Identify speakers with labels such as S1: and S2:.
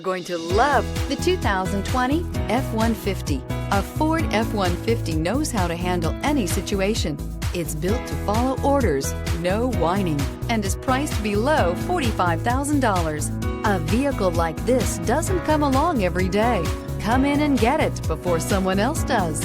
S1: Going to love the 2020 F-150. A Ford F-150 knows how to handle any situation. It's built to follow orders, no whining, and is priced below $45,000. A vehicle like this doesn't come along every day. Come in and get it before someone else does.